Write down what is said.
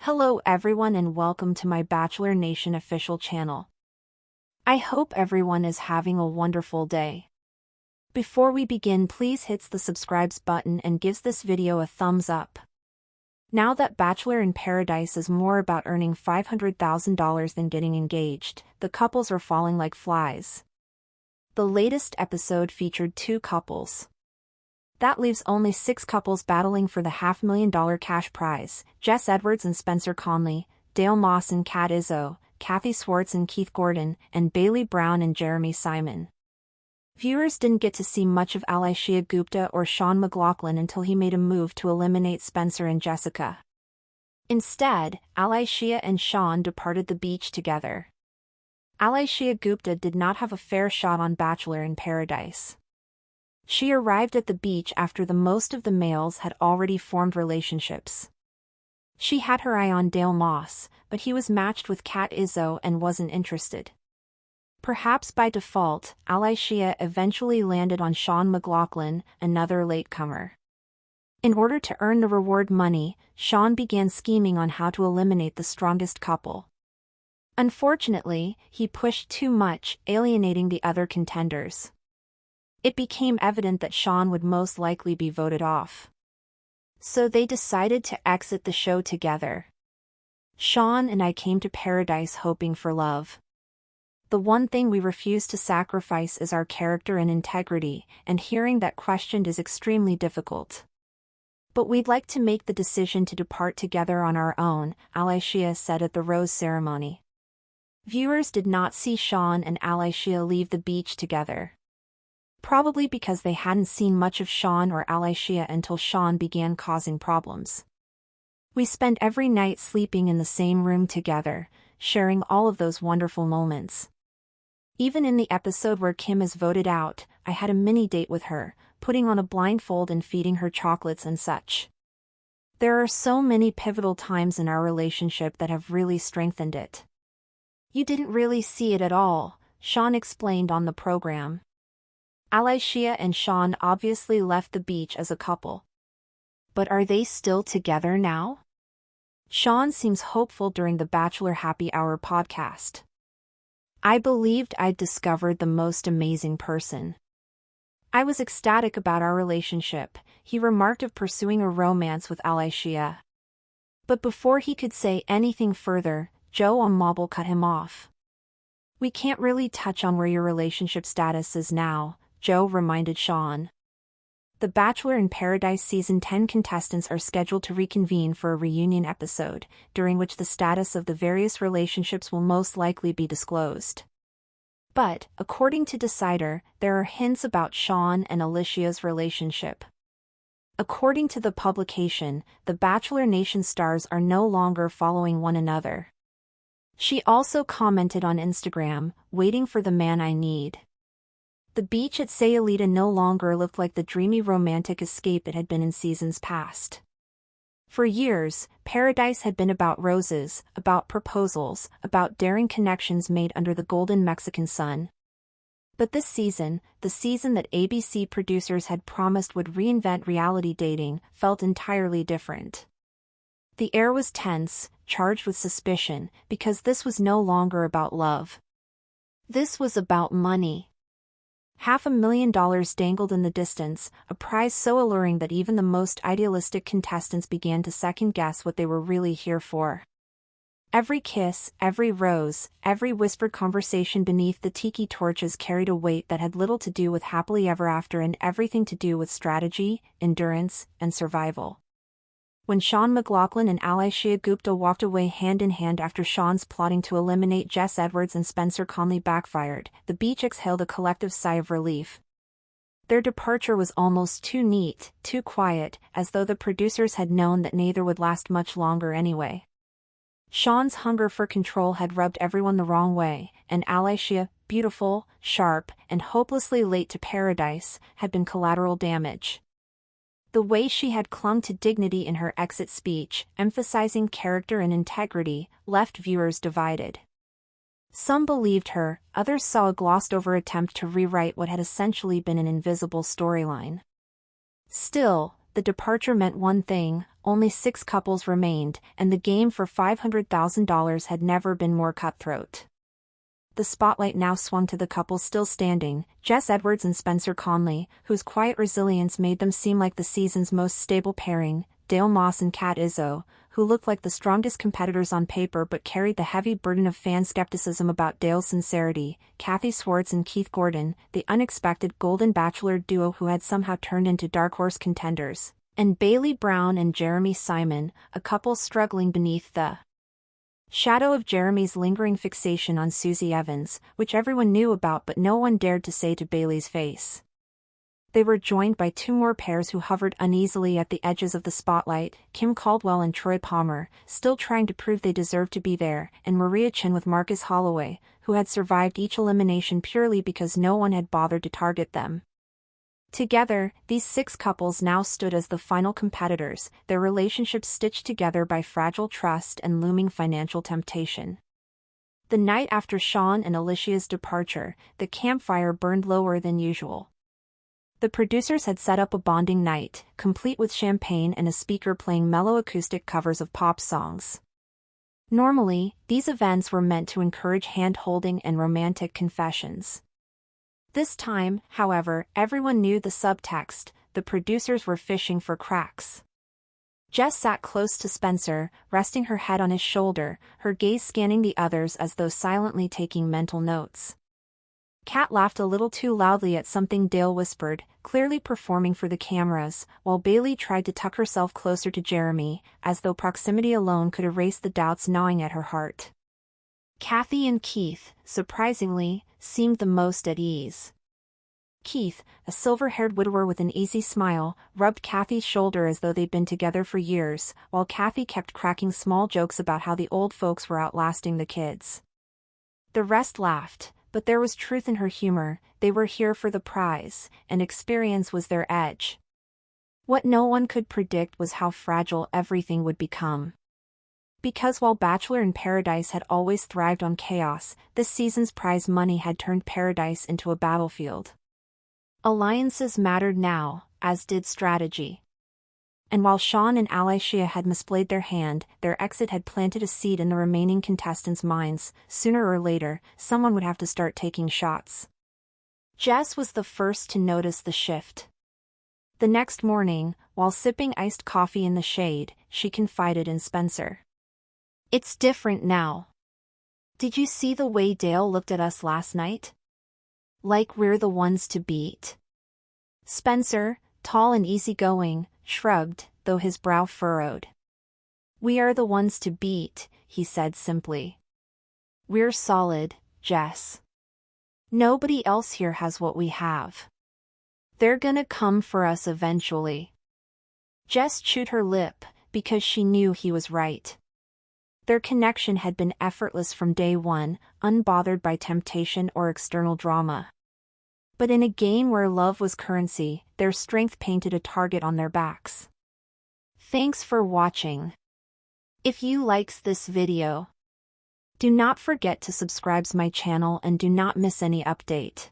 Hello everyone and welcome to my Bachelor Nation official channel. I hope everyone is having a wonderful day. Before we begin, please hit the subscribe button and gives this video a thumbs up. Now that Bachelor in Paradise is more about earning $500,000 than getting engaged, the couples are falling like flies. The latest episode featured 2 couples. That leaves only 6 couples battling for the $500,000 cash prize: Jess Edwards and Spencer Conley, Dale Moss and Kat Izzo, Kathy Swartz and Keith Gordon, and Bailey Brown and Jeremy Simon. Viewers didn't get to see much of Allyshia Gupta or Sean McLaughlin until he made a move to eliminate Spencer and Jessica. Instead, Allyshia and Sean departed the beach together. Allyshia Gupta did not have a fair shot on Bachelor in Paradise. She arrived at the beach after most of the males had already formed relationships. She had her eye on Dale Moss, but he was matched with Kat Izzo and wasn't interested. Perhaps by default, Allyshia eventually landed on Sean McLaughlin, another latecomer. In order to earn the reward money, Sean began scheming on how to eliminate the strongest couple. Unfortunately, he pushed too much, alienating the other contenders. It became evident that Sean would most likely be voted off. So they decided to exit the show together. Sean and I came to Paradise hoping for love. The one thing we refuse to sacrifice is our character and integrity, and hearing that questioned is extremely difficult. But we'd like to make the decision to depart together on our own, Allyshia said at the rose ceremony. Viewers did not see Sean and Allyshia leave the beach together. Probably because they hadn't seen much of Sean or Allyshia until Sean began causing problems. We spent every night sleeping in the same room together, sharing all of those wonderful moments. Even in the episode where Kim is voted out, I had a mini date with her, putting on a blindfold and feeding her chocolates and such. There are so many pivotal times in our relationship that have really strengthened it. You didn't really see it at all, Sean explained on the program. Allyshia and Sean obviously left the beach as a couple. But are they still together now? Sean seems hopeful during the Bachelor Happy Hour podcast. I believed I'd discovered the most amazing person. I was ecstatic about our relationship, he remarked of pursuing a romance with Allyshia. But before he could say anything further, Joe on Mobile cut him off. We can't really touch on where your relationship status is now, Joe reminded Sean. The Bachelor in Paradise Season 10 contestants are scheduled to reconvene for a reunion episode, during which the status of the various relationships will most likely be disclosed. But, according to Decider, there are hints about Sean and Alyshia's relationship. According to the publication, the Bachelor Nation stars are no longer following one another. She also commented on Instagram, "Waiting for the man I need." The beach at Sayulita no longer looked like the dreamy romantic escape it had been in seasons past. For years, Paradise had been about roses, about proposals, about daring connections made under the golden Mexican sun. But this season, the season that ABC producers had promised would reinvent reality dating, felt entirely different. The air was tense, charged with suspicion, because this was no longer about love. This was about money. $500,000 dangled in the distance, a prize so alluring that even the most idealistic contestants began to second-guess what they were really here for. Every kiss, every rose, every whispered conversation beneath the tiki torches carried a weight that had little to do with happily ever after and everything to do with strategy, endurance, and survival. When Sean McLaughlin and Allyshia Gupta walked away hand-in-hand after Sean's plotting to eliminate Jess Edwards and Spencer Conley backfired, the beach exhaled a collective sigh of relief. Their departure was almost too neat, too quiet, as though the producers had known that neither would last much longer anyway. Sean's hunger for control had rubbed everyone the wrong way, and Allyshia, beautiful, sharp, and hopelessly late to Paradise, had been collateral damage. The way she had clung to dignity in her exit speech, emphasizing character and integrity, left viewers divided. Some believed her, others saw a glossed-over attempt to rewrite what had essentially been an invisible storyline. Still, the departure meant one thing: only 6 couples remained, and the game for $500,000 had never been more cutthroat. The spotlight now swung to the couple still standing, Jess Edwards and Spencer Conley, whose quiet resilience made them seem like the season's most stable pairing, Dale Moss and Kat Izzo, who looked like the strongest competitors on paper but carried the heavy burden of fan skepticism about Dale's sincerity, Kathy Swartz and Keith Gordon, the unexpected Golden Bachelor duo who had somehow turned into dark horse contenders, and Bailey Brown and Jeremy Simon, a couple struggling beneath the shadow of Jeremy's lingering fixation on Susie Evans, which everyone knew about but no one dared to say to Bailey's face. They were joined by 2 more pairs who hovered uneasily at the edges of the spotlight, Kim Caldwell and Troy Palmer, still trying to prove they deserved to be there, and Maria Chin with Marcus Holloway, who had survived each elimination purely because no one had bothered to target them. Together, these 6 couples now stood as the final competitors, their relationships stitched together by fragile trust and looming financial temptation. The night after Sean and Alyshia's departure, the campfire burned lower than usual. The producers had set up a bonding night, complete with champagne and a speaker playing mellow acoustic covers of pop songs. Normally, these events were meant to encourage hand-holding and romantic confessions. This time, however, everyone knew the subtext: the producers were fishing for cracks. Jess sat close to Spencer, resting her head on his shoulder, her gaze scanning the others as though silently taking mental notes. Kat laughed a little too loudly at something Dale whispered, clearly performing for the cameras, while Bailey tried to tuck herself closer to Jeremy, as though proximity alone could erase the doubts gnawing at her heart. Kathy and Keith, surprisingly, seemed the most at ease. Keith, a silver-haired widower with an easy smile, rubbed Kathy's shoulder as though they'd been together for years, while Kathy kept cracking small jokes about how the old folks were outlasting the kids. The rest laughed, but there was truth in her humor. They were here for the prize, and experience was their edge. What no one could predict was how fragile everything would become. Because while Bachelor in Paradise had always thrived on chaos, this season's prize money had turned paradise into a battlefield. Alliances mattered now, as did strategy. And while Sean and Allyshia had misplayed their hand, their exit had planted a seed in the remaining contestants' minds. Sooner or later, someone would have to start taking shots. Jess was the first to notice the shift. The next morning, while sipping iced coffee in the shade, she confided in Spencer. "It's different now. Did you see the way Dale looked at us last night? Like we're the ones to beat." Spencer, tall and easygoing, shrugged, though his brow furrowed. "We are the ones to beat," he said simply. "We're solid, Jess. Nobody else here has what we have. They're gonna come for us eventually." Jess chewed her lip, because she knew he was right. Their connection had been effortless from day one, unbothered by temptation or external drama. But in a game where love was currency, their strength painted a target on their backs. Thanks for watching. If you likes this video, do not forget to subscribe to my channel and do not miss any update.